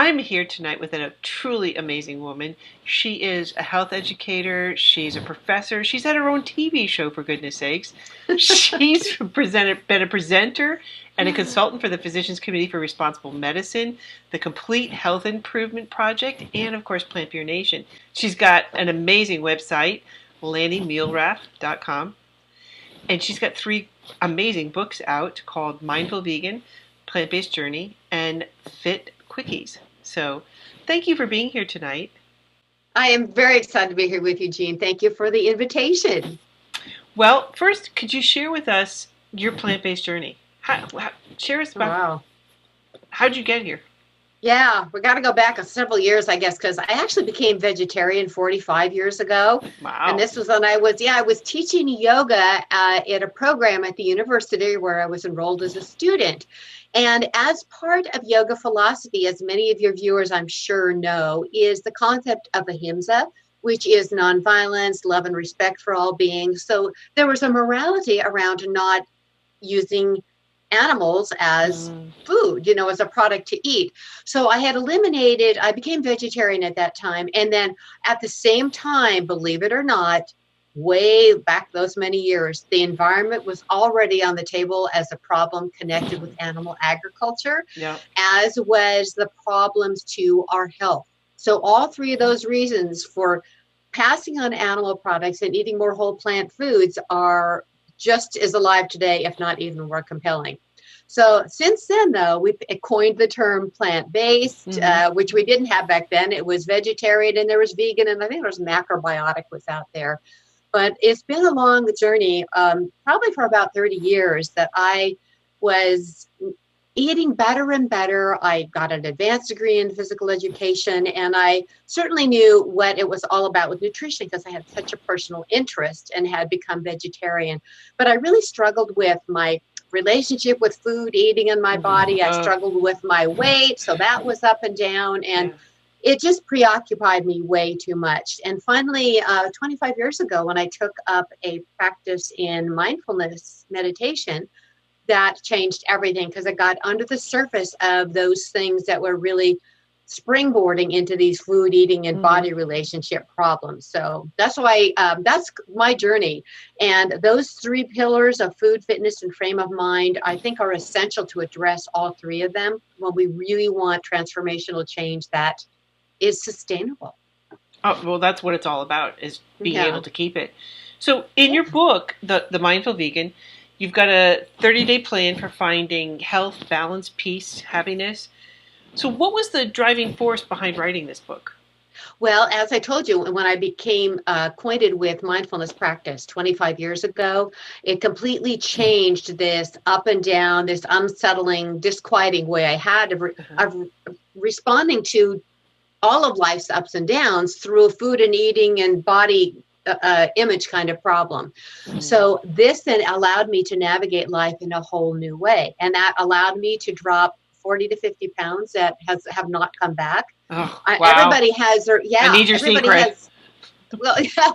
I'm here tonight with a truly amazing woman. She is a health educator. She's a professor. She's had her own TV show, for goodness sakes. She's been a presenter and a consultant for the Physicians Committee for Responsible Medicine, the Complete Health Improvement Project, and, of course, Plant Pure Nation. She's got an amazing website, LaniMuelrath.com. And she's got 3 amazing books out called Mindful Vegan, PlantBased Journey, and Fit Quickies. So thank you for being here tonight. I am very excited to be here with you, Jean. Thank you for the invitation. Well, first, could you share with us your plant-based journey? Share us about how'd you get here? Yeah, we got to go back several years, I guess, because I actually became vegetarian 45 years ago. Wow. And this was when I was teaching yoga at a program at the university where I was enrolled as a student. And as part of yoga philosophy, as many of your viewers I'm sure know, is the concept of ahimsa, which is nonviolence, love and respect for all beings. So there was a morality around not using animals as food, as a product to eat. So I became vegetarian at that time. And then at the same time, believe it or not, way back those many years, the environment was already on the table as a problem connected with animal agriculture, as was the problems to our health. So all 3 of those reasons for passing on animal products and eating more whole plant foods are just as alive today, if not even more compelling. So since then, though, we've coined the term plant-based, which we didn't have back then. It was vegetarian and there was vegan, and I think there was macrobiotic was out there. But it's been a long journey, probably for about 30 years, that I was eating better and better. I got an advanced degree in physical education, and I certainly knew what it was all about with nutrition because I had such a personal interest and had become vegetarian. But I really struggled with my relationship with food, eating in my body. I struggled with my weight, so that was up and down, and it just preoccupied me way too much. And finally, 25 years ago, when I took up a practice in mindfulness meditation, that changed everything because it got under the surface of those things that were really springboarding into these food, eating, and body relationship problems. So that's why that's my journey. And those 3 pillars of food, fitness, and frame of mind, I think are essential to address all 3 of them when we really want transformational change that is sustainable. Oh, well, that's what it's all about, is being able to keep it. So in your book, The Mindful Vegan, you've got a 30-day plan for finding health, balance, peace, happiness. So what was the driving force behind writing this book? Well, as I told you, when I became acquainted with mindfulness practice 25 years ago, it completely changed this up and down, this unsettling, disquieting way I had of responding to all of life's ups and downs through a food and eating and body image kind of problem. So this then allowed me to navigate life in a whole new way. And that allowed me to drop 40 to 50 pounds that have not come back. Oh, wow. Everybody has their, I need your secret.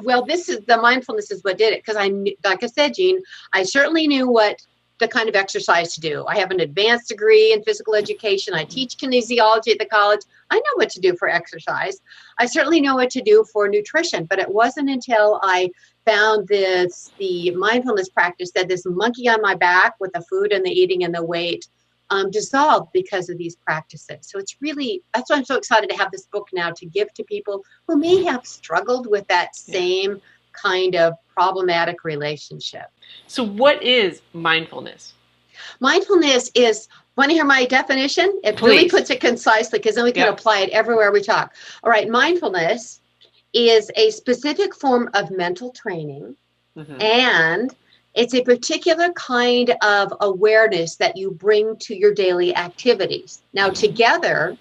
Well, this is the mindfulness is what did it. Because like I said, Jean, I certainly knew what the kind of exercise to do. I have an advanced degree in physical education. I teach kinesiology at the college. I know what to do for exercise. I certainly know what to do for nutrition, but it wasn't until I found the mindfulness practice that this monkey on my back with the food and the eating and the weight dissolved because of these practices. So it's really, that's why I'm so excited to have this book now to give to people who may have struggled with that same kind of problematic relationship. So what is mindfulness? Mindfulness is, want to hear my definition? It really puts it concisely because then we can apply it everywhere we talk. All right, mindfulness is a specific form of mental training, and it's a particular kind of awareness that you bring to your daily activities. Now, together,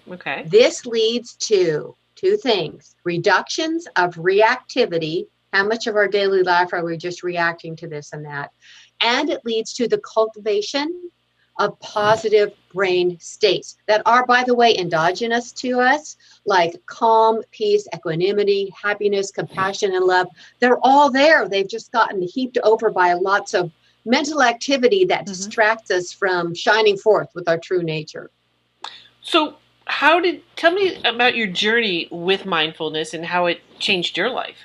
this leads to 2 things: reductions of reactivity. How much of our daily life are we just reacting to this and that? And it leads to the cultivation of positive brain states that are, by the way, endogenous to us, like calm, peace, equanimity, happiness, compassion, and love. They're all there. They've just gotten heaped over by lots of mental activity that distracts us from shining forth with our true nature. So tell me about your journey with mindfulness and how it changed your life.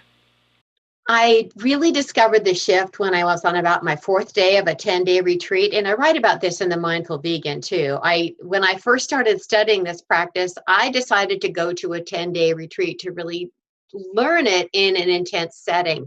I really discovered the shift when I was on about my fourth day of a 10-day retreat. And I write about this in the Mindful Vegan too. When I first started studying this practice, I decided to go to a 10-day retreat to really learn it in an intense setting.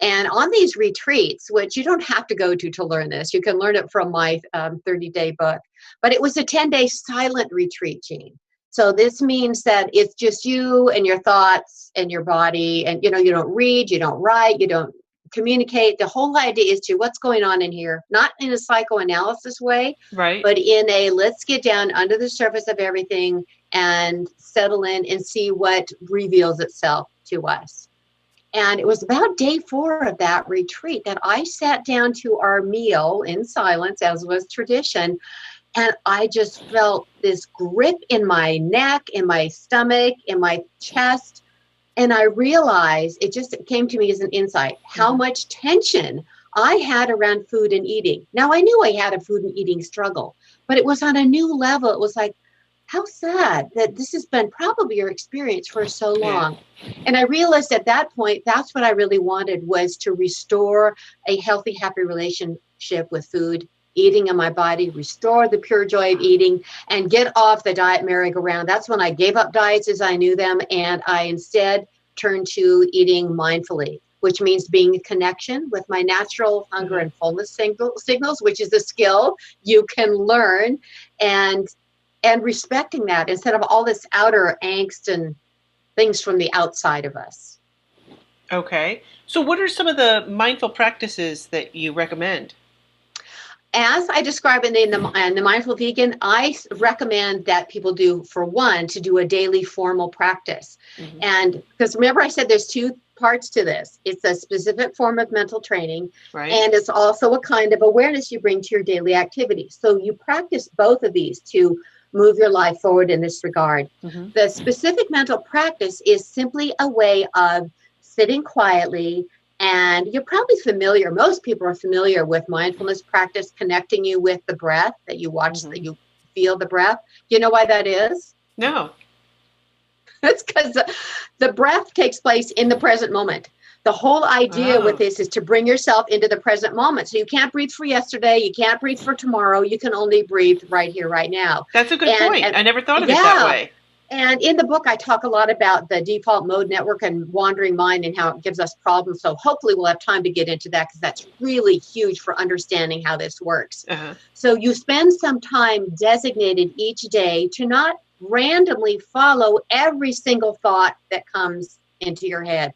And on these retreats, which you don't have to go to learn this, you can learn it from my 30-day book, but it was a 10-day silent retreat, Jean. So this means that it's just you and your thoughts and your body, and you don't read, you don't write, you don't communicate. The whole idea is to what's going on in here, not in a psychoanalysis way, Right. but in a let's get down under the surface of everything and settle in and see what reveals itself to us. And it was about day 4 of that retreat that I sat down to our meal in silence, as was tradition. And I just felt this grip in my neck, in my stomach, in my chest. And I realized, it just came to me as an insight, how much tension I had around food and eating. Now, I knew I had a food and eating struggle, but it was on a new level. It was like, how sad that this has been probably your experience for so long. Yeah. And I realized at that point, that's what I really wanted, was to restore a healthy, happy relationship with food, eating in my body, restore the pure joy of eating, and get off the diet merry-go-round. That's when I gave up diets as I knew them, and I instead turned to eating mindfully, which means being in connection with my natural hunger and fullness signals, which is a skill you can learn, and respecting that instead of all this outer angst and things from the outside of us. Okay. So what are some of the mindful practices that you recommend? As I describe it in the Mindful Vegan, I recommend that people do, for one, to do a daily formal practice. And because remember I said there's 2 parts to this. It's a specific form of mental training, right, and it's also a kind of awareness you bring to your daily activities. So you practice both of these to move your life forward in this regard. The specific mental practice is simply a way of sitting quietly. And you're probably familiar, most people are familiar with mindfulness practice, connecting you with the breath, that you watch, that you feel the breath. You know why that is? No. It's because the breath takes place in the present moment. The whole idea with this is to bring yourself into the present moment. So you can't breathe for yesterday. You can't breathe for tomorrow. You can only breathe right here, right now. That's a good point. I never thought of it that way. And in the book, I talk a lot about the default mode network and wandering mind and how it gives us problems. So hopefully we'll have time to get into that, because that's really huge for understanding how this works. So you spend some time designated each day to not randomly follow every single thought that comes into your head.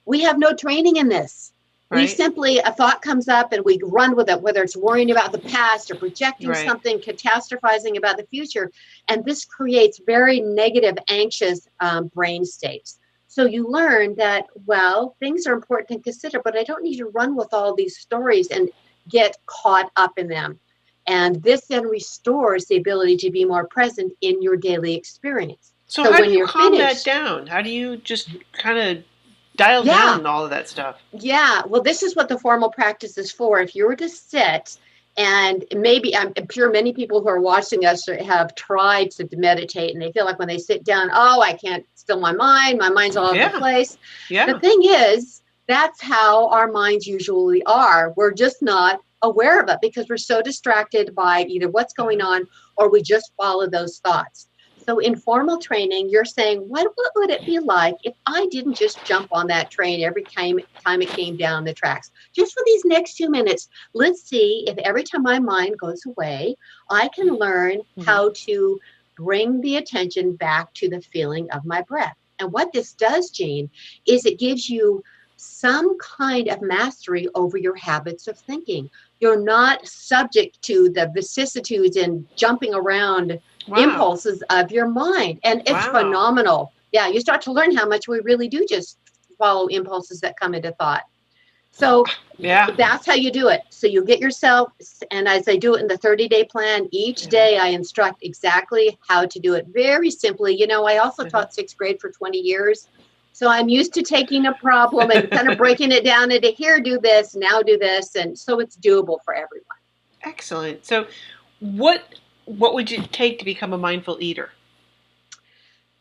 We have no training in this. We simply, a thought comes up and we run with it, whether it's worrying about the past or projecting something, catastrophizing about the future. And this creates very negative, anxious brain states. So you learn that, well, things are important to consider, but I don't need to run with all these stories and get caught up in them. And this then restores the ability to be more present in your daily experience. So how do you calm that down? How do you just kind of dial down all of that stuff? Yeah, well, this is what the formal practice is for. If you were to sit, and maybe I'm sure many people who are watching us have tried to meditate, and they feel like when they sit down, I can't still my mind's all over the place. The thing is, that's how our minds usually are. We're just not aware of it because we're so distracted by either what's going on or we just follow those thoughts. So in formal training, you're saying, what would it be like if I didn't just jump on that train every time it came down the tracks? Just for these next 2 minutes, let's see if every time my mind goes away, I can learn how to bring the attention back to the feeling of my breath. And what this does, Jean, is it gives you some kind of mastery over your habits of thinking. You're not subject to the vicissitudes and jumping around impulses of your mind. And it's phenomenal. Yeah, you start to learn how much we really do just follow impulses that come into thought. So that's how you do it. So you get yourself, and as I do it in the 30-day plan, each day I instruct exactly how to do it very simply. I also taught 6th grade for 20 years. So I'm used to taking a problem and kind of breaking it down into here, do this, now do this. And so it's doable for everyone. Excellent. So what would it take to become a mindful eater?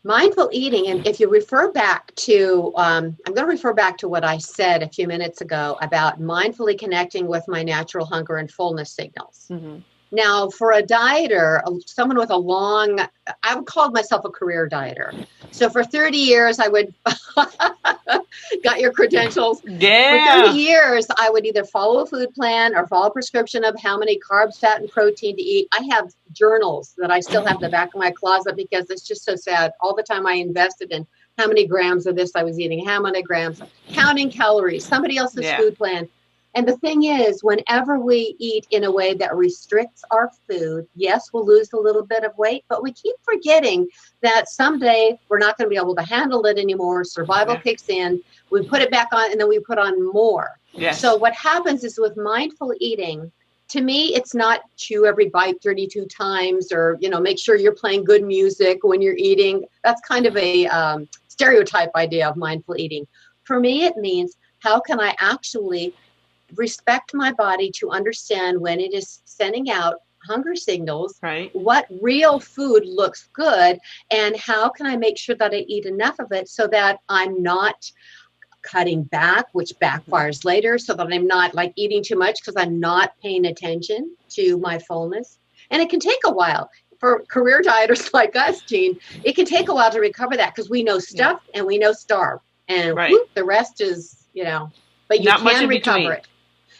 Mindful eating, and if you refer back to, I'm going to refer back to what I said a few minutes ago about mindfully connecting with my natural hunger and fullness signals. Mm-hmm. Now, for a dieter, someone with a long, I would call myself a career dieter. So for 30 years, I would, got your credentials. For 30 Yeah. years, I would either follow a food plan or follow a prescription of how many carbs, fat, and protein to eat. I have journals that I still have in the back of my closet because it's just so sad. All the time I invested in how many grams of this I was eating, how many grams, counting calories, somebody else's Yeah. food plan. And the thing is, whenever we eat in a way that restricts our food, yes, we'll lose a little bit of weight, but we keep forgetting that someday we're not going to be able to handle it anymore. Survival kicks in, we put it back on, and then we put on more. Yes. So what happens is with mindful eating, to me, it's not chew every bite 32 times or, make sure you're playing good music when you're eating. That's kind of a stereotype idea of mindful eating. For me, it means how can I actually respect my body to understand when it is sending out hunger signals, right? What real food looks good, and how can I make sure that I eat enough of it so that I'm not cutting back, which backfires later, so that I'm not like eating too much because I'm not paying attention to my fullness. And it can take a while. For career dieters like us, Jean, it can take a while to recover that because we know stuff and we know starve. And whoop, the rest is, but you can recover it.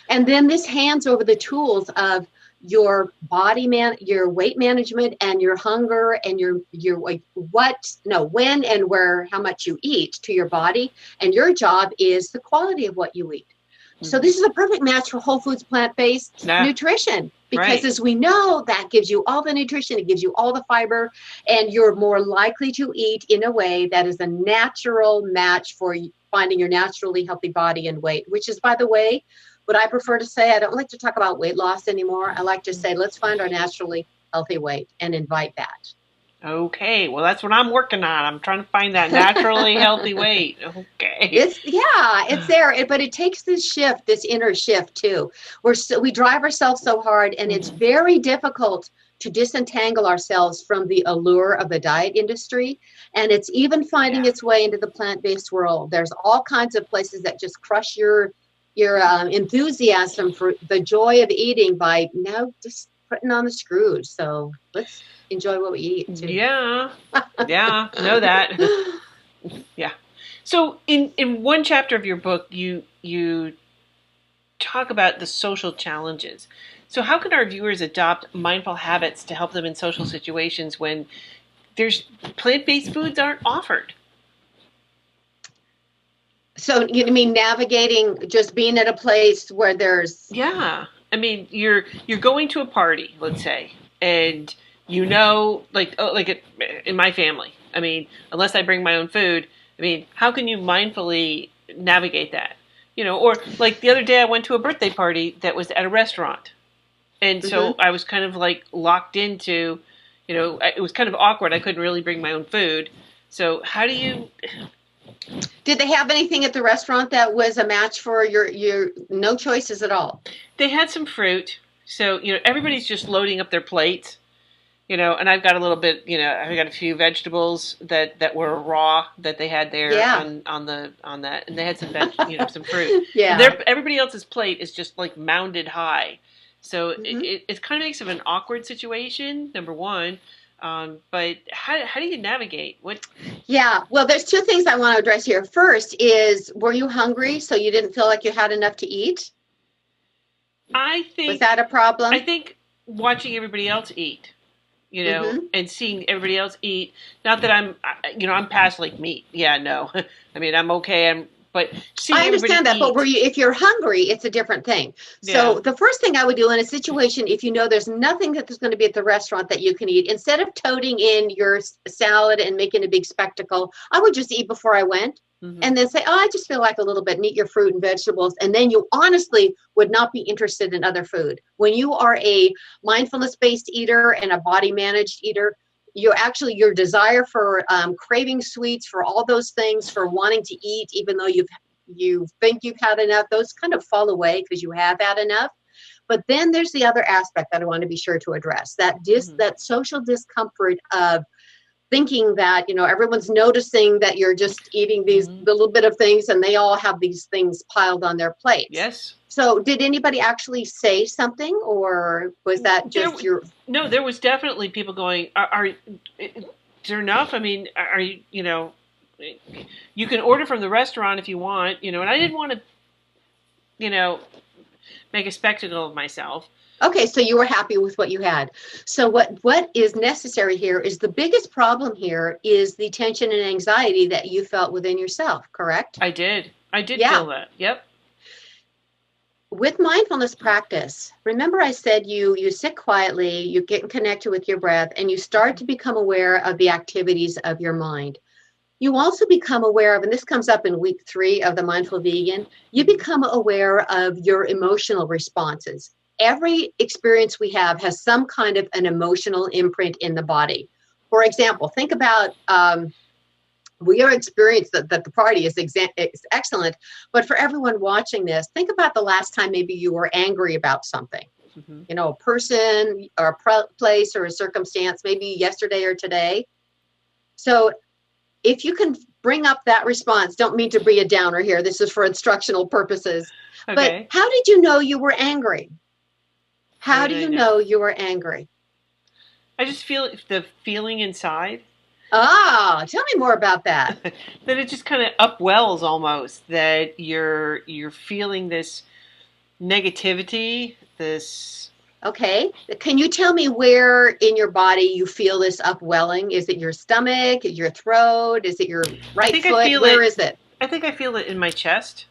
And then this hands over the tools of your your weight management and your hunger and your when and where, how much you eat to your body. And your job is the quality of what you eat. Mm-hmm. So this is a perfect match for whole foods, plant-based nutrition, because as we know, that gives you all the nutrition, it gives you all the fiber, and you're more likely to eat in a way that is a natural match for finding your naturally healthy body and weight, which is, by the way, what I prefer to say. I don't like to talk about weight loss anymore. I like to say, let's find our naturally healthy weight and invite that. Okay. Well, that's what I'm working on. I'm trying to find that naturally healthy weight. Okay. It's there, but it takes this shift, this inner shift too. We drive ourselves so hard, and it's very difficult to disentangle ourselves from the allure of the diet industry. And it's even finding its way into the plant-based world. There's all kinds of places that just crush your enthusiasm for the joy of eating by now just putting on the screws. So let's enjoy what we eat too. Yeah. Know that. Yeah. So in one chapter of your book, you talk about the social challenges. So how can our viewers adopt mindful habits to help them in social situations when there's plant-based foods aren't offered? So you mean navigating, just being at a place where there's... Yeah. I mean, you're going to a party, let's say, and in my family, I mean, unless I bring my own food, I mean, how can you mindfully navigate that? Or like the other day I went to a birthday party that was at a restaurant. And so I was kind of like locked into, it was kind of awkward. I couldn't really bring my own food. So how do you... Did they have anything at the restaurant that was a match for your no choices at all? They had some fruit. So, everybody's just loading up their plates, and I've got a little bit, I've got a few vegetables that were raw that they had there on that. And they had some some fruit. Yeah. And everybody else's plate is just like mounded high. So it kind of makes it an awkward situation, number one. But how do you navigate? Yeah, well, there's two things I want to address here. First is, were you hungry so you didn't feel like you had enough to eat? Was that a problem? I think watching everybody else eat, and seeing everybody else eat. Not that I'm past like meat. Yeah, no. I mean, I'm okay. But I understand that, but if you're hungry, it's a different thing. So the first thing I would do in a situation, if there's nothing that there's going to be at the restaurant that you can eat, instead of toting in your salad and making a big spectacle, I would just eat before I went. And then say, I just feel like a little bit, and eat your fruit and vegetables. And then you honestly would not be interested in other food. When you are a mindfulness-based eater and a body-managed eater, your desire for craving sweets, for all those things, for wanting to eat, even though you think you've had enough, those kind of fall away because you have had enough. But then there's the other aspect that I want to be sure to address, that social discomfort of thinking that, everyone's noticing that you're just eating these little bit of things, and they all have these things piled on their plates. Yes. So did anybody actually say something, or was that just No, there was definitely people going, is there enough? I mean, are you, you can order from the restaurant if you want, and I didn't want to, make a spectacle of myself. Okay, so you were happy with what you had. So what is necessary here is, the biggest problem here is the tension and anxiety that you felt within yourself, correct? I did feel that. Yep. With mindfulness practice, remember I said you sit quietly, you get connected with your breath, and you start to become aware of the activities of your mind. You also become aware of, and this comes up in week 3 of the Mindful Vegan, you become aware of your emotional responses. Every experience we have has some kind of an emotional imprint in the body. For example, think about your experience that the party is excellent, but for everyone watching this, think about the last time maybe you were angry about something. A person or a place or a circumstance, maybe yesterday or today. So if you can bring up that response, don't mean to be a downer here, this is for instructional purposes, but how did you know you were angry? How do you know you were angry? I just feel the feeling inside. Ah, tell me more about that. That it just kind of upwells almost, that you're feeling this negativity, this... Okay. Can you tell me where in your body you feel this upwelling? Is it your stomach, your throat? Is it your right foot? Where is it? I think I feel it in my chest.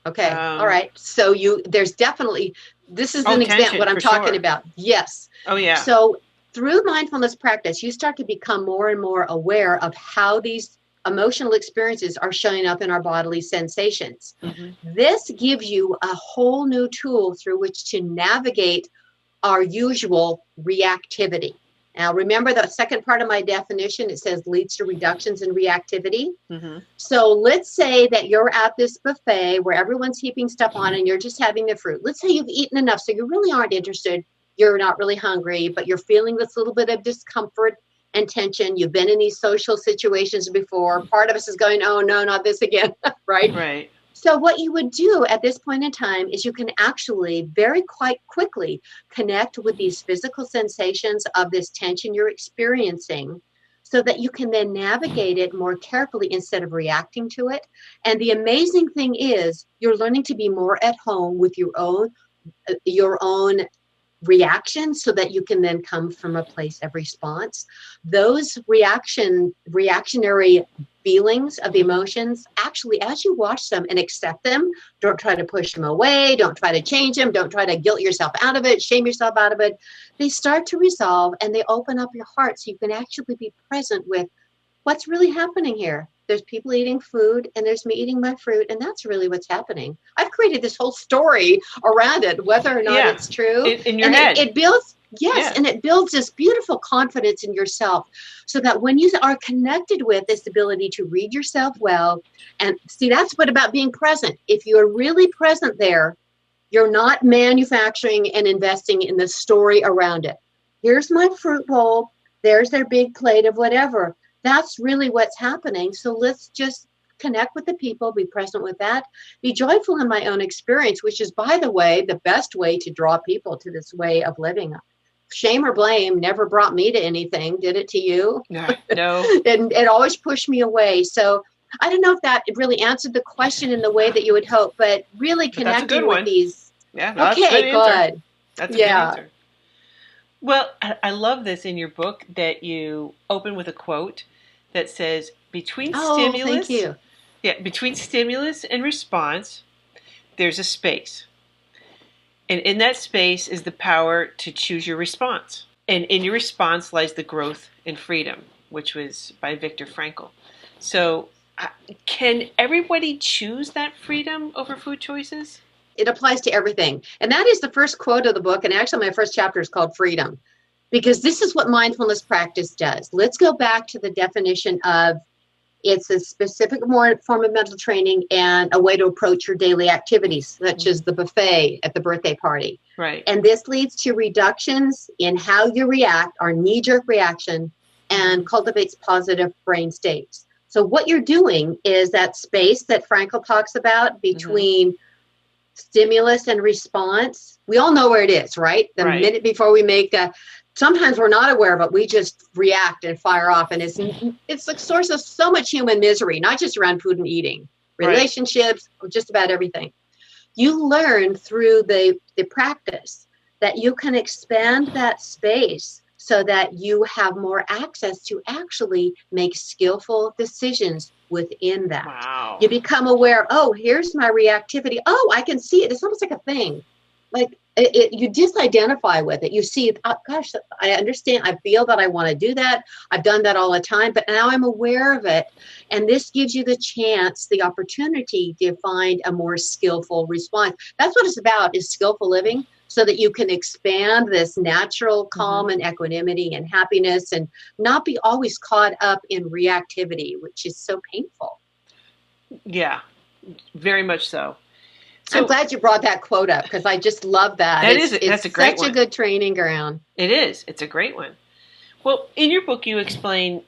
Okay. All right. So there's definitely, this is an example what I'm talking about. Yes. Oh, yeah. So through mindfulness practice, you start to become more and more aware of how these emotional experiences are showing up in our bodily sensations. This gives you a whole new tool through which to navigate our usual reactivity. Now, remember the second part of my definition, it says leads to reductions in reactivity. So let's say that you're at this buffet where everyone's heaping stuff on and you're just having the fruit. Let's say you've eaten enough, so you really aren't interested. You're not really hungry, but you're feeling this little bit of discomfort and tension. You've been in these social situations before. Part of us is going, oh, no, not this again, right? Right. So what you would do at this point in time is you can actually very quite quickly connect with these physical sensations of this tension you're experiencing, so that you can then navigate it more carefully instead of reacting to it. And the amazing thing is you're learning to be more at home with your own reaction, so that you can then come from a place of response. Those reactionary feelings of the emotions, actually, as you watch them and accept them, don't try to push them away, don't try to change them, don't try to guilt yourself out of it, shame yourself out of it. They start to resolve, and they open up your heart so you can actually be present with what's really happening here. There's people eating food, and there's me eating my fruit, and that's really what's happening. I've created this whole story around it, whether or not it's true. In your head. It builds, and it builds this beautiful confidence in yourself, so that when you are connected with this ability to read yourself well, and see, that's what about being present. If you're really present there, you're not manufacturing and investing in the story around it. Here's my fruit bowl. There's their big plate of whatever. That's really what's happening. So let's just connect with the people, be present with that, be joyful in my own experience, which is, by the way, the best way to draw people to this way of living. Shame or blame never brought me to anything. Did it to you? No. It always pushed me away. So I don't know if that really answered the question in the way that you would hope, but really connecting with these. Yeah. No, okay, good. That's a good answer. Well, I love this in your book that you open with a quote that says, between stimulus and response, there's a space. And in that space is the power to choose your response. And in your response lies the growth and freedom, which was by Viktor Frankl. So can everybody choose that freedom over food choices? It applies to everything. And that is the first quote of the book. And actually, my first chapter is called Freedom, because this is what mindfulness practice does. Let's go back to the definition of it's a specific form of mental training and a way to approach your daily activities, such as the buffet at the birthday party. Right. And this leads to reductions in how you react, our knee-jerk reaction, and cultivates positive brain states. So what you're doing is that space that Frankl talks about between stimulus and response. We all know where it is, right? The minute before we make sometimes we're not aware of it. We just react and fire off. And it's a source of so much human misery, not just around food and eating, relationships, just about everything. You learn through the practice that you can expand that space so that you have more access to actually make skillful decisions within that. Wow. You become aware, oh, here's my reactivity. Oh, I can see it. It's almost like a thing. Like you disidentify with it. You see, oh, gosh, I understand. I feel that I want to do that. I've done that all the time, but now I'm aware of it. And this gives you the chance, the opportunity to find a more skillful response. That's what it's about, is skillful living, so that you can expand this natural calm and equanimity and happiness and not be always caught up in reactivity, which is so painful. Yeah, very much so. So I'm glad you brought that quote up, because I just love that. That's a great one. It's such a good training ground. It is. It's a great one. Well, in your book, you explain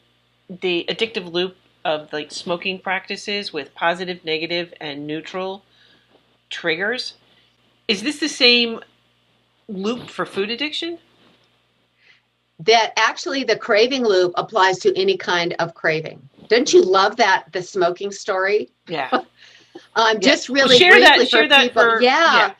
the addictive loop of like smoking practices with positive, negative, and neutral triggers. Is this the same loop for food addiction? That actually the craving loop applies to any kind of craving. Don't you love that, the smoking story? Yeah. Just really briefly for people. Yeah.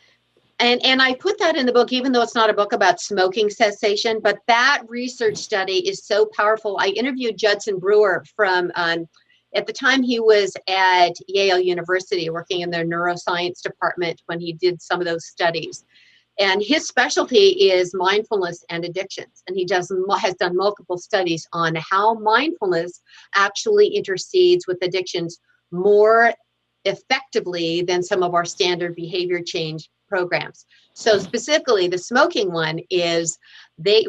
And I put that in the book, even though it's not a book about smoking cessation, but that research study is so powerful. I interviewed Judson Brewer from, at the time he was at Yale University working in their neuroscience department when he did some of those studies. And his specialty is mindfulness and addictions. And he has done multiple studies on how mindfulness actually intercedes with addictions more effectively than some of our standard behavior change programs. So specifically, the smoking one is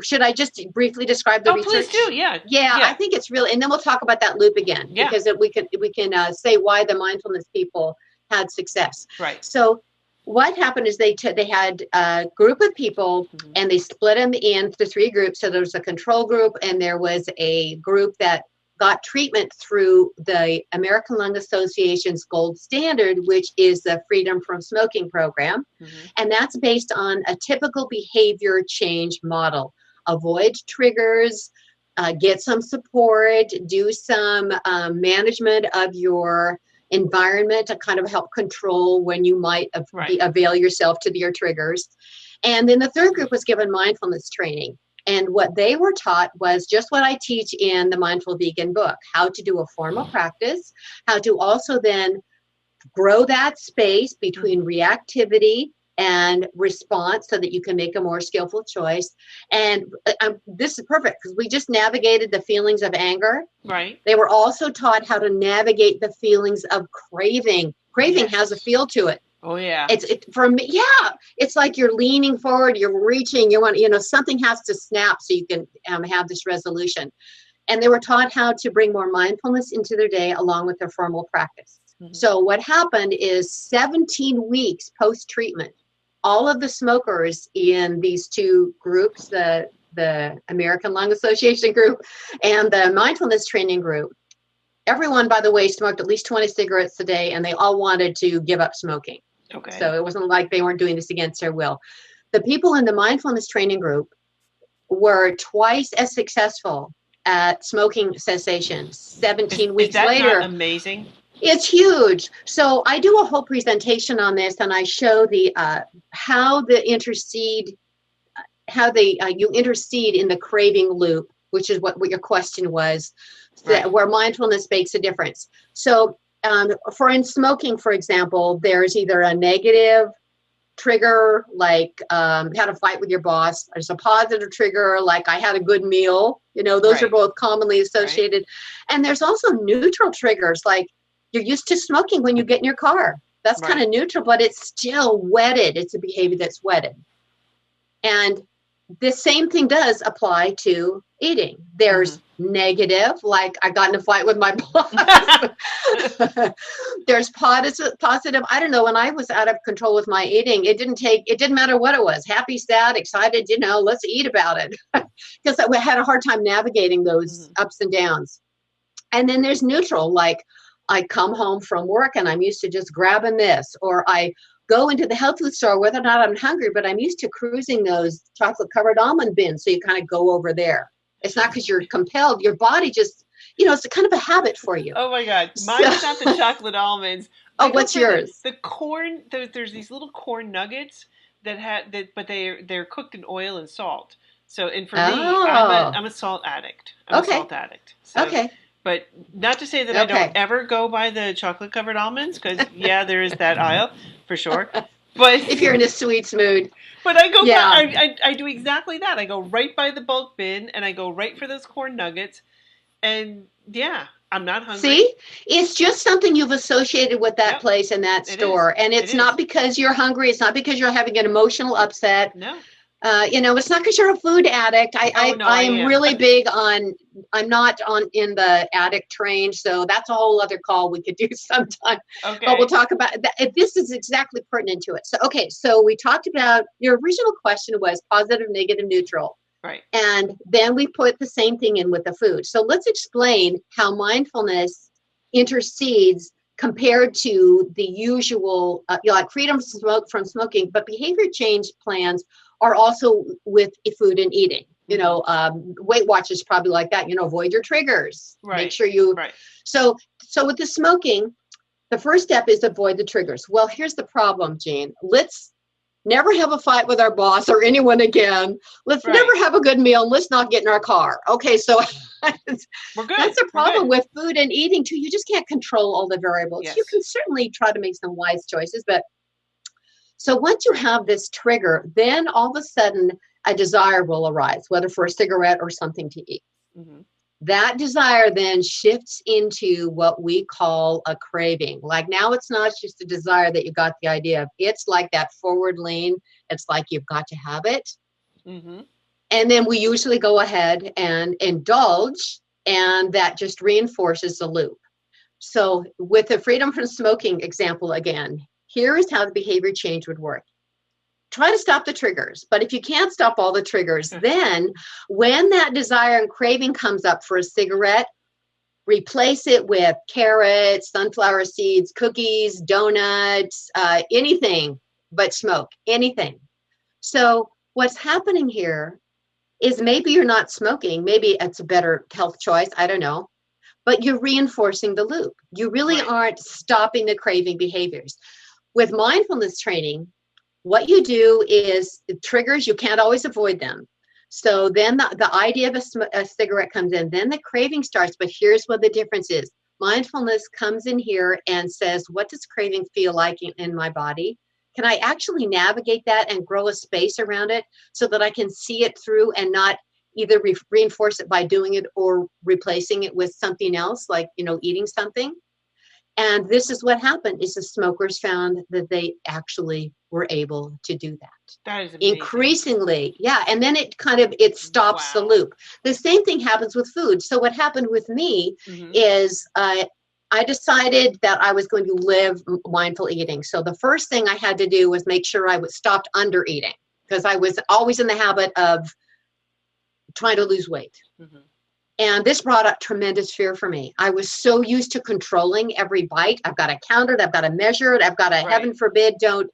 should I just briefly describe the research? Please do. Yeah. I think it's really, and then we'll talk about that loop again, because we can say why the mindfulness people had success. Right. So what happened is they had a group of people and they split them into 3 groups. So there was a control group and there was a group that got treatment through the American Lung Association's gold standard, which is the Freedom from Smoking program. And that's based on a typical behavior change model. Avoid triggers, get some support, do some management of your environment to kind of help control when you might avail yourself to your triggers. And then the third group was given mindfulness training. And what they were taught was just what I teach in the Mindful Vegan book, how to do a formal practice, how to also then grow that space between reactivity and response so that you can make a more skillful choice. And this is perfect because we just navigated the feelings of anger. Right. They were also taught how to navigate the feelings of craving. Craving has a feel to it. Oh yeah. For me, it's like you're leaning forward, you're reaching, you want, something has to snap so you can have this resolution. And they were taught how to bring more mindfulness into their day along with their formal practice. So what happened is 17 weeks post-treatment, all of the smokers in these 2 groups, the American Lung Association group and the mindfulness training group, everyone, by the way, smoked at least 20 cigarettes a day, and they all wanted to give up smoking. Okay. So it wasn't like they weren't doing this against their will. The people in the mindfulness training group were twice as successful at smoking cessation 17 weeks later. Is that not amazing? It's huge. So I do a whole presentation on this, and I show the how you intercede in the craving loop, which is what your question was, where mindfulness makes a difference. So in smoking, for example, there's either a negative trigger, like had a fight with your boss. There's a positive trigger, like I had a good meal. Those are both commonly associated. And there's also neutral triggers, like you're used to smoking when you get in your car. That's kind of neutral, but it's still wedded. It's a behavior that's wedded. And the same thing does apply to eating. There's negative, like I got in a fight with my boss. There's positive. I don't know. When I was out of control with my eating, it didn't matter what it was. Happy, sad, excited, let's eat about it. Because I had a hard time navigating those ups and downs. And then there's neutral, like I come home from work and I'm used to just grabbing this, or I go into the health food store, whether or not I'm hungry, but I'm used to cruising those chocolate covered almond bins. So you kind of go over there. It's not because you're compelled. Your body just, it's a kind of a habit for you. Oh my God. Mine's not the chocolate almonds. What's yours? The corn, there's these little corn nuggets but they're cooked in oil and salt. So, and for me, I'm a salt addict. I'm a salt addict. So, okay. But not to say that I don't ever go by the chocolate covered almonds, because there is that aisle for sure. But if you're in a sweets mood. But I go I do exactly that. I go right by the bulk bin and I go right for those corn nuggets. And I'm not hungry. See, it's just something you've associated with that place and that store. And it's not because you're hungry. It's not because you're having an emotional upset. No. It's not because you're a food addict. I am really big on, I'm not in the addict train. So that's a whole other call we could do sometime. Okay. But we'll talk about that. This is exactly pertinent to it. So we talked about, your original question was positive, negative, neutral. Right. And then we put the same thing in with the food. So let's explain how mindfulness intercedes compared to the usual, like freedom from smoking, but behavior change plans are also with food and eating. Weight Watchers probably like that. Avoid your triggers. Right. Make sure you. Right. So with the smoking, the first step is avoid the triggers. Well, here's the problem, Jean. Let's never have a fight with our boss or anyone again. Let's never have a good meal. Let's not get in our car. Okay, so we're good. That's the problem with food and eating too. You just can't control all the variables. Yes. You can certainly try to make some wise choices, but so once you have this trigger, then all of a sudden a desire will arise, whether for a cigarette or something to eat. Mm-hmm. That desire then shifts into what we call a craving. Like now it's not just a desire that you got the idea of. It's like that forward lean. It's like you've got to have it. Mm-hmm. And then we usually go ahead and indulge, and that just reinforces the loop. So with the freedom from smoking example again, here is how the behavior change would work. Try to stop the triggers. But if you can't stop all the triggers, then when that desire and craving comes up for a cigarette, replace it with carrots, sunflower seeds, cookies, donuts, anything but smoke, anything. So what's happening here is maybe you're not smoking. Maybe it's a better health choice. I don't know. But you're reinforcing the loop. You really aren't stopping the craving behaviors. With mindfulness training, what you do is triggers, you can't always avoid them. So then the idea of a cigarette comes in, then the craving starts, but here's what the difference is. Mindfulness comes in here and says, what does craving feel like in my body? Can I actually navigate that and grow a space around it so that I can see it through and not either reinforce it by doing it or replacing it with something else, like, eating something? And this is what happened, is the smokers found that they actually were able to do that. That is amazing. Increasingly, and then it stops the loop. The same thing happens with food. So what happened with me is I decided that I was going to live mindful eating. So the first thing I had to do was make sure I stopped under eating, because I was always in the habit of trying to lose weight. Mm-hmm. And this brought up tremendous fear for me. I was so used to controlling every bite. I've got to count it. I've got to measure it. I've got to, heaven forbid, don't.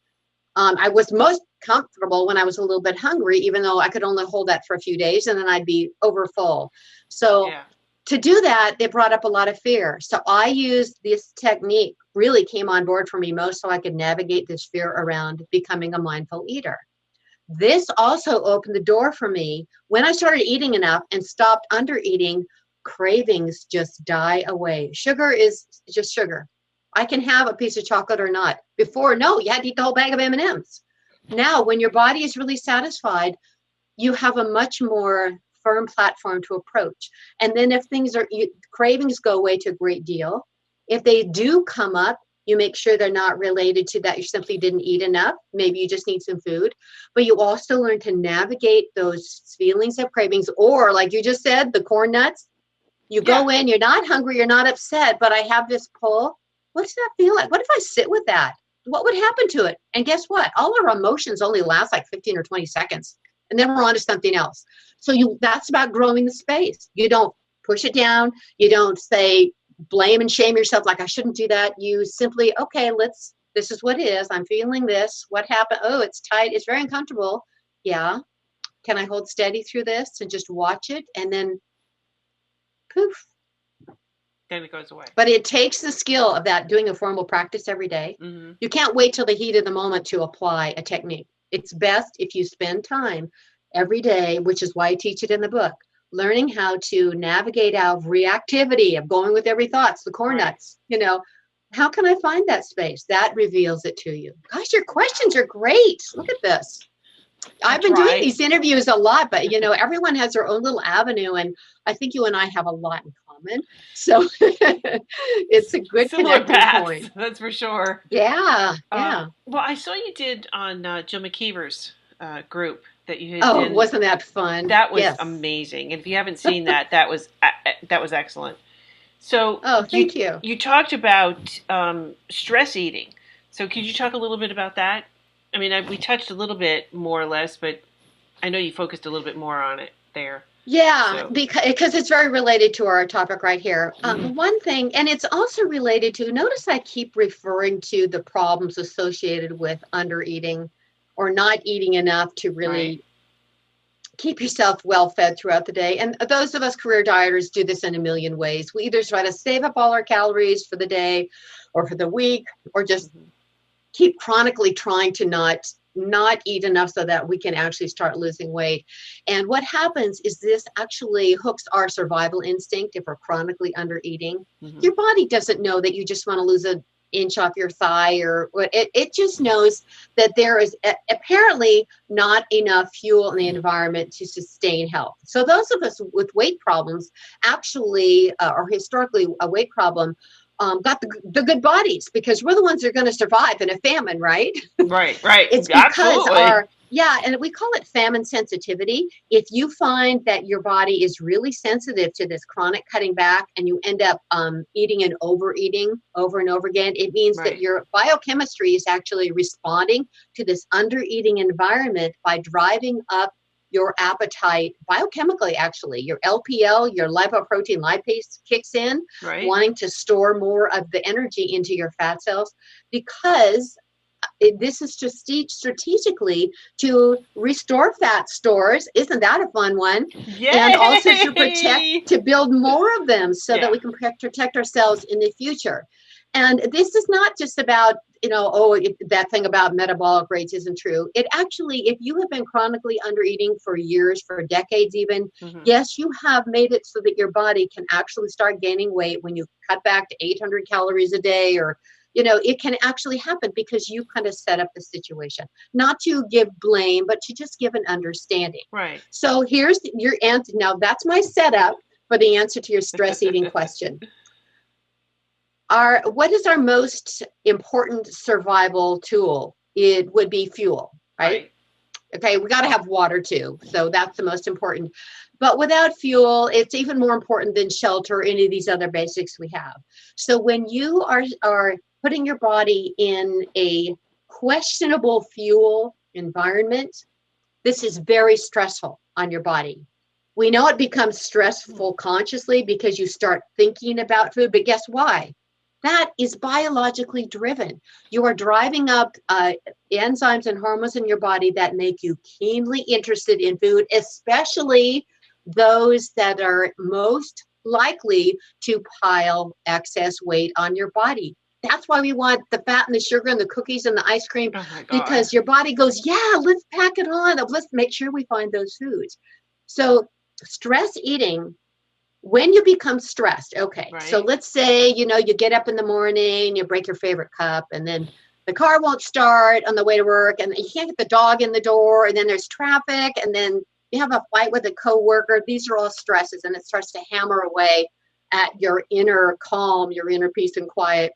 I was most comfortable when I was a little bit hungry, even though I could only hold that for a few days and then I'd be over full. So to do that, it brought up a lot of fear. So I used this technique, really came on board for me most so I could navigate this fear around becoming a mindful eater. This also opened the door for me. When I started eating enough and stopped under eating, cravings just die away. Sugar is just sugar. I can have a piece of chocolate or not. Before, no, you had to eat the whole bag of M&Ms. Now, when your body is really satisfied, you have a much more firm platform to approach. And then if cravings go away to a great deal, if they do come up, You make sure they're not related to that you simply didn't eat enough. Maybe you just need some food. But you also learn to navigate those feelings of cravings, or like you just said, the corn nuts. You go in, you're not hungry, you're not upset, but I have this pull. What's that feel like? What if I sit with that? What would happen to it? And guess what? All our emotions only last like 15 or 20 seconds. And then we're on to something else. So that's about growing the space. You don't push it down. You don't say, blame and shame yourself like I shouldn't do that. You simply, okay, this is what it is. I'm feeling this. What happened? Oh, it's tight. It's very uncomfortable. Yeah. Can I hold steady through this and just watch it? And then poof. Then it goes away. But it takes the skill of that, doing a formal practice every day. Mm-hmm. You can't wait till the heat of the moment to apply a technique. It's best if you spend time every day, which is why I teach it in the book, learning how to navigate out of reactivity, of going with every thoughts, the corn nuts, how can I find that space? That reveals it to you. Gosh, your questions are great. Look at this. I've been doing these interviews a lot, but everyone has their own little avenue, and I think you and I have a lot in common. So it's a good connecting point. That's for sure. Yeah. Well, I saw you did on Jill McKeever's group that you had. Oh, wasn't that fun? That was amazing. And if you haven't seen that, that was excellent. So, thank you. You talked about stress eating. So, could you talk a little bit about that? I mean, we touched a little bit more or less, but I know you focused a little bit more on it there. Yeah, so. because it's very related to our topic right here. One thing, and it's also related to, notice I keep referring to the problems associated with undereating or not eating enough to really keep yourself well fed throughout the day. And those of us career dieters do this in a million ways. We either try to save up all our calories for the day or for the week, or just keep chronically trying to not eat enough so that we can actually start losing weight. And what happens is this actually hooks our survival instinct if we're chronically under eating. Your body doesn't know that you just want to lose an inch off your thigh, or it just knows that there is apparently not enough fuel in the environment to sustain health. So those of us with weight problems actually, or historically a weight problem, got the good bodies, because we're the ones that are going to survive in a famine, right? Right. It's because and we call it famine sensitivity. If you find that your body is really sensitive to this chronic cutting back and you end up eating and overeating over and over again, it means that your biochemistry is actually responding to this undereating environment by driving up your appetite biochemically. Actually, your LPL, your lipoprotein lipase, kicks in, wanting to store more of the energy into your fat cells, because this is to teach strategically to restore fat stores. Isn't that a fun one? Yay! And also to build more of them so that we can protect ourselves in the future. And this is not just about, that thing about metabolic rates isn't true. It actually, if you have been chronically undereating for years, for decades even, yes, you have made it so that your body can actually start gaining weight when you cut back to 800 calories a day, or it can actually happen because you kind of set up the situation. Not to give blame, but to just give an understanding. Right. So here's your answer. Now, that's my setup for the answer to your stress eating question. What is our most important survival tool? It would be fuel, right? Okay, we got to have water too. So that's the most important. But without fuel, it's even more important than shelter, any of these other basics we have. So when you are putting your body in a questionable fuel environment, this is very stressful on your body. We know it becomes stressful consciously because you start thinking about food, but guess why? That is biologically driven. You are driving up enzymes and hormones in your body that make you keenly interested in food, especially those that are most likely to pile excess weight on your body. That's why we want the fat and the sugar and the cookies and the ice cream, because your body goes, yeah, let's pack it on. Let's make sure we find those foods. So stress eating, when you become stressed, so let's say, you get up in the morning, you break your favorite cup, and then the car won't start on the way to work, and you can't get the dog in the door, and then there's traffic, and then you have a fight with a coworker. These are all stresses, and it starts to hammer away at your inner calm, your inner peace and quiet.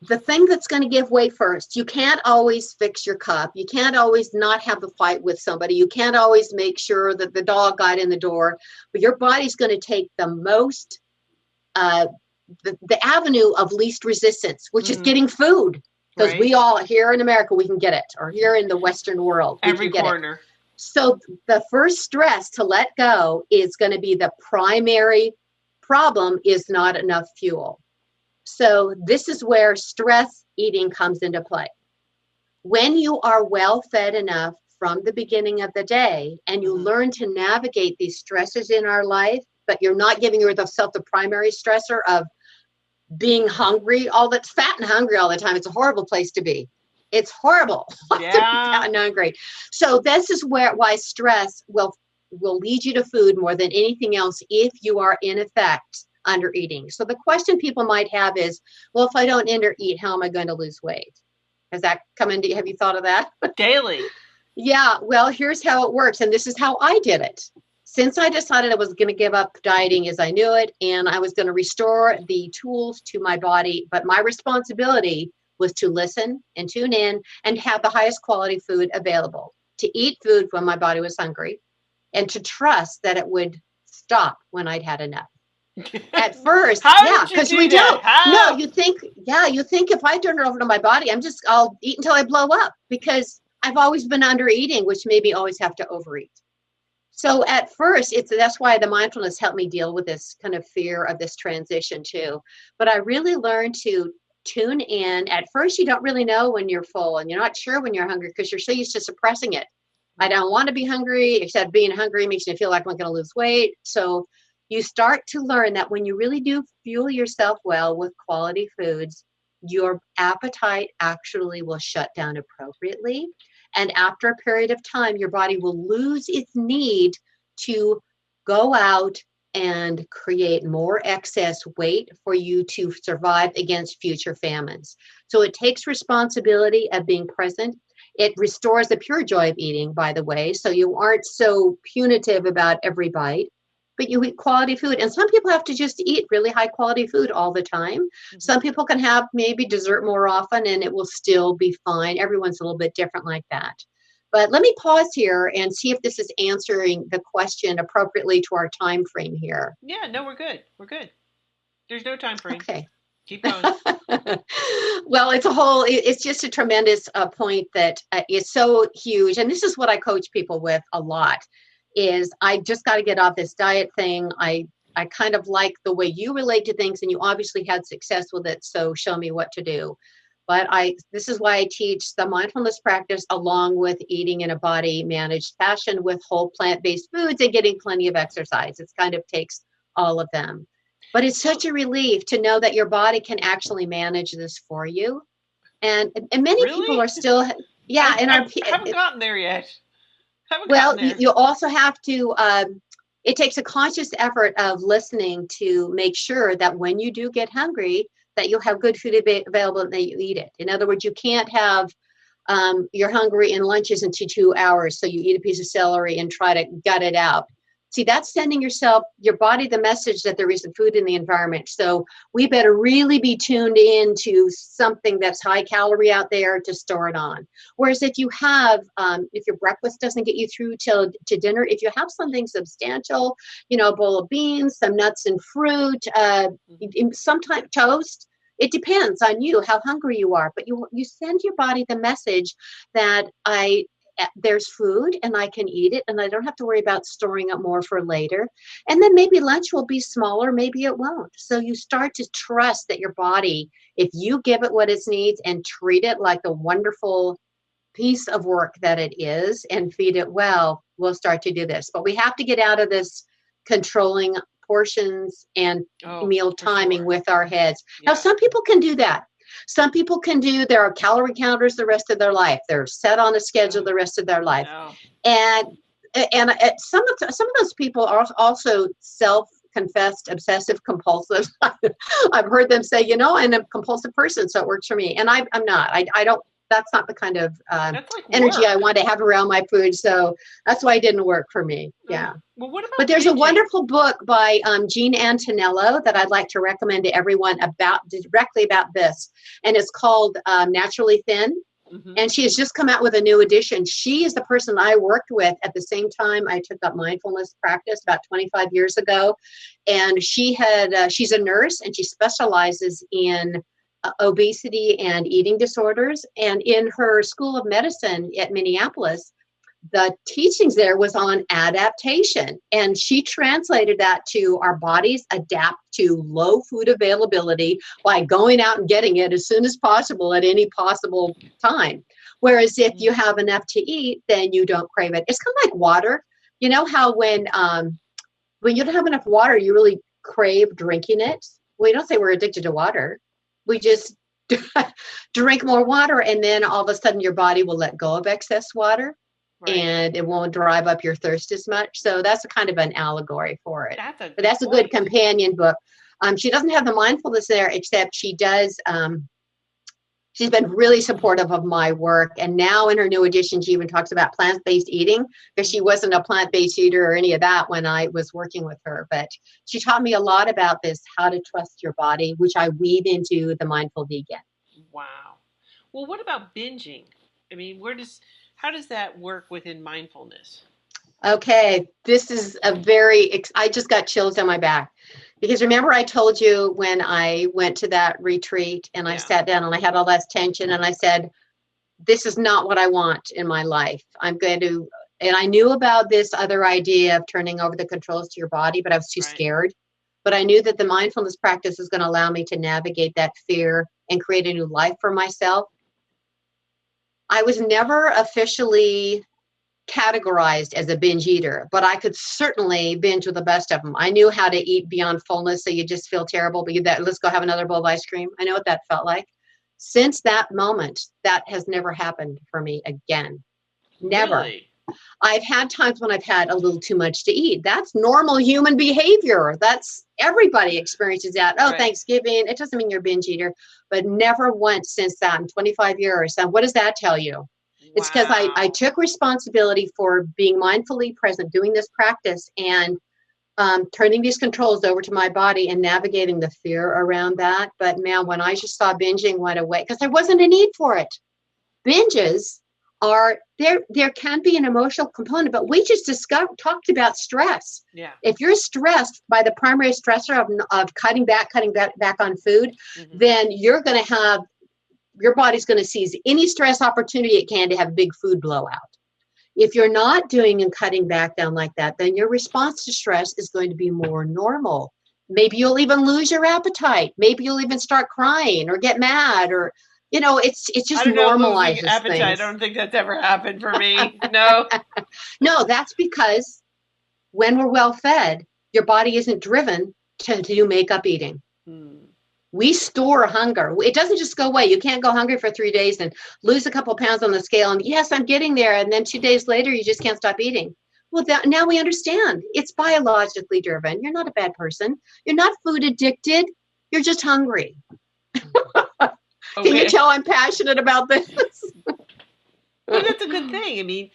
the thing that's going to give way first, you can't always fix your cup. You can't always not have a fight with somebody. You can't always make sure that the dog got in the door. But your body's going to take the most, the avenue of least resistance, which is getting food. Because we all, here in America, we can get it. Or here in the Western world, we every can get corner. it. So the first stress to let go is going to be the primary problem is not enough fuel. So this is where stress eating comes into play. When you are well fed enough from the beginning of the day and you learn to navigate these stresses in our life, but you're not giving yourself the primary stressor of being hungry, fat and hungry all the time. It's a horrible place to be. It's horrible to be fat and hungry. So this is why stress will lead you to food more than anything else if you are in effect under eating. So the question people might have is, well, if I don't under eat, how am I going to lose weight? Has that come into, have you thought of that? Daily. Yeah, well, here's how it works. And this is how I did it. Since I decided I was going to give up dieting as I knew it, and I was going to restore the tools to my body, but my responsibility was to listen and tune in and have the highest quality food available, to eat food when my body was hungry, and to trust that it would stop when I'd had enough. At first, because we don't. No, you think if I turn it over to my body, I'll eat until I blow up, because I've always been under eating, which made me always have to overeat. So at first, that's why the mindfulness helped me deal with this kind of fear of this transition too. But I really learned to tune in. At first, you don't really know when you're full, and you're not sure when you're hungry because you're so used to suppressing it. I don't want to be hungry, except being hungry makes me feel like I'm going to lose weight. So you start to learn that when you really do fuel yourself well with quality foods, your appetite actually will shut down appropriately. And after a period of time, your body will lose its need to go out and create more excess weight for you to survive against future famines. So it takes responsibility of being present. It restores the pure joy of eating, by the way, so you aren't so punitive about every bite, but you eat quality food. And some people have to just eat really high quality food all the time. Some people can have maybe dessert more often and it will still be fine. Everyone's a little bit different like that. But let me pause here and see if this is answering the question appropriately to our time frame here. Yeah, no, we're good. We're good. There's no time frame. Okay. Keep going. Well, it's just a tremendous point that is so huge. And this is what I coach people with a lot, is I just got to get off this diet thing. I kind of like the way you relate to things, and you obviously had success with it. So show me what to do. But this is why I teach the mindfulness practice along with eating in a body managed fashion with whole plant-based foods and getting plenty of exercise. It kind of takes all of them. But it's such a relief to know that your body can actually manage this for you. And many people are still, yeah. I haven't gotten there yet. You also have to, it takes a conscious effort of listening to make sure that when you do get hungry, that you'll have good food available and that you eat it. In other words, you can't have, you're hungry and lunch isn't 2 hours, so you eat a piece of celery and try to gut it out. See, that's sending your body the message that there isn't food in the environment. So we better really be tuned in to something that's high calorie out there to store it on. Whereas if you have, if your breakfast doesn't get you through to dinner, if you have something substantial, a bowl of beans, some nuts and fruit, sometimes toast, it depends on you, how hungry you are. But you send your body the message that there's food and I can eat it and I don't have to worry about storing up more for later. And then maybe lunch will be smaller, maybe it won't. So you start to trust that your body, if you give it what it needs and treat it like the wonderful piece of work that it is and feed it well, we'll start to do this. But we have to get out of this controlling portions and meal timing with our heads. Yeah. Now, some people can do that. Some people can do their calorie counters the rest of their life. They're set on a schedule the rest of their life. And some of those people are also self-confessed obsessive compulsive. I've heard them say, I'm a compulsive person, so it works for me. And I'm not. I don't. that's not the kind of That's like energy I work. want to have around my food. So that's why it didn't work for me. Yeah. Well, what But about there's a binging? wonderful book by Jean Antonello that I'd like to recommend to everyone about directly about this. And it's called Naturally Thin. Hmm. And she has just come out with a new edition. She is the person I worked with at the same time I took up mindfulness practice about 25 years ago. And she's a nurse and she specializes in obesity and eating disorders. And in her school of medicine at Minneapolis, the teachings there was on adaptation, and she translated that to our bodies adapt to low food availability by going out and getting it as soon as possible at any possible time. Whereas if you have enough to eat, then you don't crave it. It's kind of like water. You know how when you don't have enough water, you really crave drinking it. We don't say we're addicted to water. We just drink more water, and then all of a sudden your body will let go of excess water Right. and it won't drive up your thirst as much. So that's a kind of an allegory for it. That's a But good that's a good point. companion book. She doesn't have the mindfulness there, except she does. She's been really supportive of my work. And now in her new edition, she even talks about plant-based eating because she wasn't a plant-based eater or any of that when I was working with her. But she taught me a lot about this, how to trust your body, which I weave into the Mindful Vegan. Wow. Well, what about binging? I mean, how does that work within mindfulness? Okay, this is I just got chills on my back. Because remember, I told you when I went to that retreat and I Yeah. sat down and I had all that tension and I said, this is not what I want in my life. And I knew about this other idea of turning over the controls to your body, but I was too Right. scared. But I knew that the mindfulness practice is going to allow me to navigate that fear and create a new life for myself. I was never officially categorized as a binge eater, but I could certainly binge with the best of them. I knew how to eat beyond fullness, so you just feel terrible, but let's go have another bowl of ice cream. I know what that felt like. Since that moment, that has never happened for me again. Never. Really? I've had times when I've had a little too much to eat. That's normal human behavior. That's everybody experiences that. Oh, Right. Thanksgiving. It doesn't mean you're a binge eater, but never once since that in 25 years. And what does that tell you? It's because I Wow. took responsibility for being mindfully present, doing this practice, and turning these controls over to my body and navigating the fear around that. But man, when I just saw binging went away, because there wasn't a need for it. Binges are there can be an emotional component, but we just talked about stress. Yeah. If you're stressed by the primary stressor of cutting back on food, then you're going to have your body's going to seize any stress opportunity it can to have a big food blowout. If you're not doing and cutting back down like that, then your response to stress is going to be more normal. Maybe you'll even lose your appetite. Maybe you'll even start crying or get mad, or it just I don't know, losing normalizes appetite. I things. don't think that's ever happened for me. No. No, that's because when we're well fed, your body isn't driven to make up eating. We store hunger. It doesn't just go away. You can't go hungry for 3 days and lose a couple pounds on the scale. And yes, I'm getting there. And then 2 days later, you just can't stop eating. Well, now we understand. It's biologically driven. You're not a bad person. You're not food addicted. You're just hungry. Okay. Can you tell I'm passionate about this? Well, that's a good thing. I mean,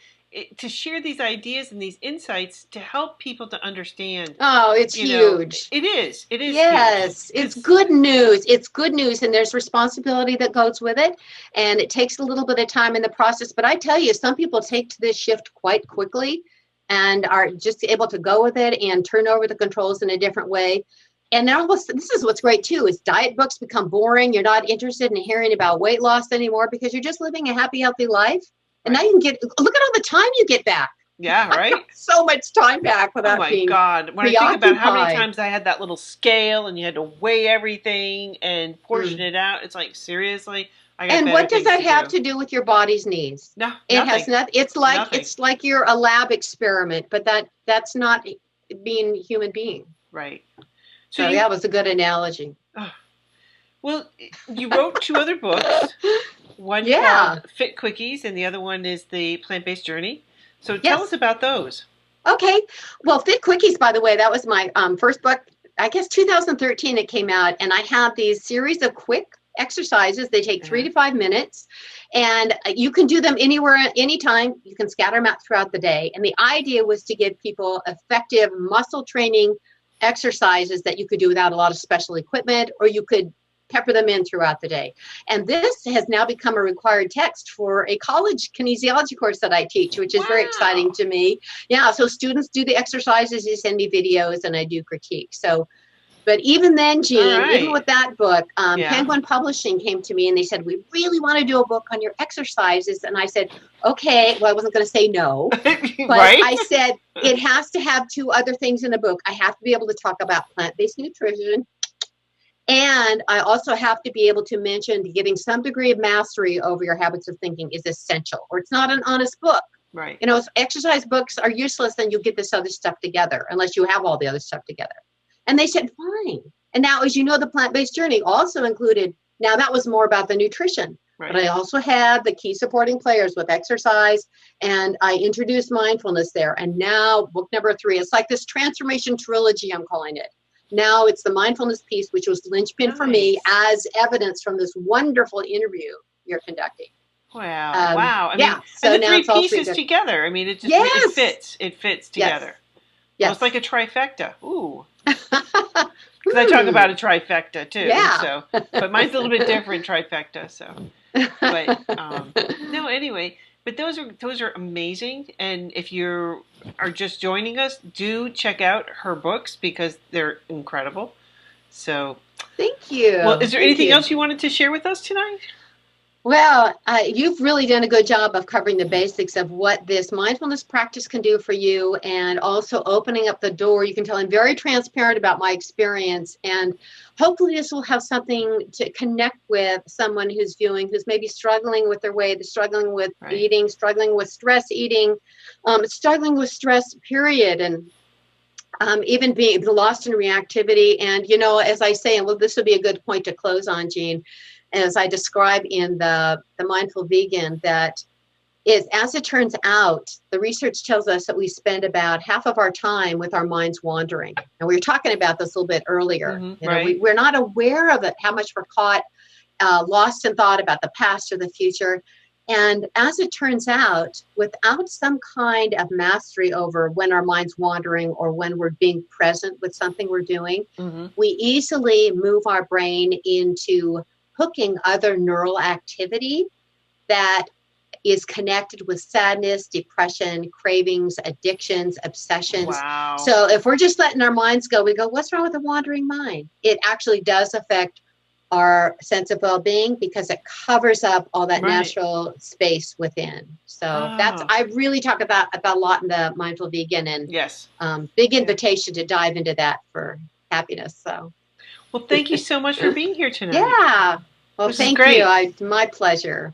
to share these ideas and these insights to help people to understand. Oh, it's huge. It is. It is. Yes, huge. it's good news. It's good news, and there's responsibility that goes with it, and it takes a little bit of time in the process. But I tell you, some people take to this shift quite quickly and are just able to go with it and turn over the controls in a different way. And now this is what's great too, is diet books become boring. You're not interested in hearing about weight loss anymore because you're just living a happy, healthy life. And now you can look at all the time you get back. Yeah, right? So much time back without being God. When I think about how many times I had that little scale and you had to weigh everything and portion it out, it's like, seriously? And what does that have to do with your body's needs? No, it has nothing. It's like you're a lab experiment, but that's not being a human being. Right. So that was a good analogy. Well, you wrote 2 other books. One called Fit Quickies, and the other one is the PlantBased Journey. So tell us about those. Okay. Well, Fit Quickies, by the way, that was my first book. I guess 2013 it came out, and I have these series of quick exercises. They take 3 to 5 minutes, and you can do them anywhere, anytime. You can scatter them out throughout the day. And the idea was to give people effective muscle training exercises that you could do without a lot of special equipment, or you could pepper them in throughout the day. And this has now become a required text for a college kinesiology course that I teach, which is very exciting to me. Yeah, so students do the exercises, they send me videos, and I do critiques. So, but even then, Jean, even with that book, Penguin Publishing came to me and they said, we really want to do a book on your exercises. And I said, okay, well, I wasn't going to say no, but I said, it has to have 2 other things in the book. I have to be able to talk about plant-based nutrition, and I also have to be able to mention getting some degree of mastery over your habits of thinking is essential, or it's not an honest book. Right. You know, exercise books are useless, and you get this other stuff together unless you have all the other stuff together. And they said, fine. And now, as you know, the plant-based journey also included, now that was more about the nutrition, but I also had the key supporting players with exercise, and I introduced mindfulness there. And now book number 3, it's like this transformation trilogy, I'm calling it. Now it's the mindfulness piece, which was linchpin for me as evidence from this wonderful interview you're conducting. Wow. Wow. I mean, so and the 3 pieces together. I mean, it just it fits together. Yes. Well, it's like a trifecta. Ooh. Because I talk about a trifecta too. Yeah. So, but mine's a little bit different trifecta. So, but no. Anyway, but those are amazing. And if you are just joining us, do check out her books because they're incredible. So, thank you. Well, is there anything else you wanted to share with us tonight? Well, you've really done a good job of covering the basics of what this mindfulness practice can do for you, and also opening up the door. You can tell I'm very transparent about my experience, and hopefully this will have something to connect with someone who's viewing, who's maybe struggling with their weight, struggling with eating, struggling with stress eating, struggling with stress, period, and even being lost in reactivity. And, you know, as I say, and well, this would be a good point to close on, Jean, as I describe in the Mindful Vegan, that is, as it turns out, the research tells us that we spend about half of our time with our minds wandering. And we were talking about this a little bit earlier. Mm-hmm, you know, we're not aware of it, how much we're caught lost in thought about the past or the future. And as it turns out, without some kind of mastery over when our mind's wandering or when we're being present with something we're doing, we easily move our brain into hooking other neural activity that is connected with sadness, depression, cravings, addictions, obsessions. Wow. So if we're just letting our minds go, we go, what's wrong with a wandering mind? It actually does affect our sense of well-being because it covers up all that natural space within. So that's, I really talk about a lot in the Mindful Vegan, and big invitation to dive into that for happiness. So. Well, thank you so much for being here tonight. Yeah. Well, thank you. My pleasure.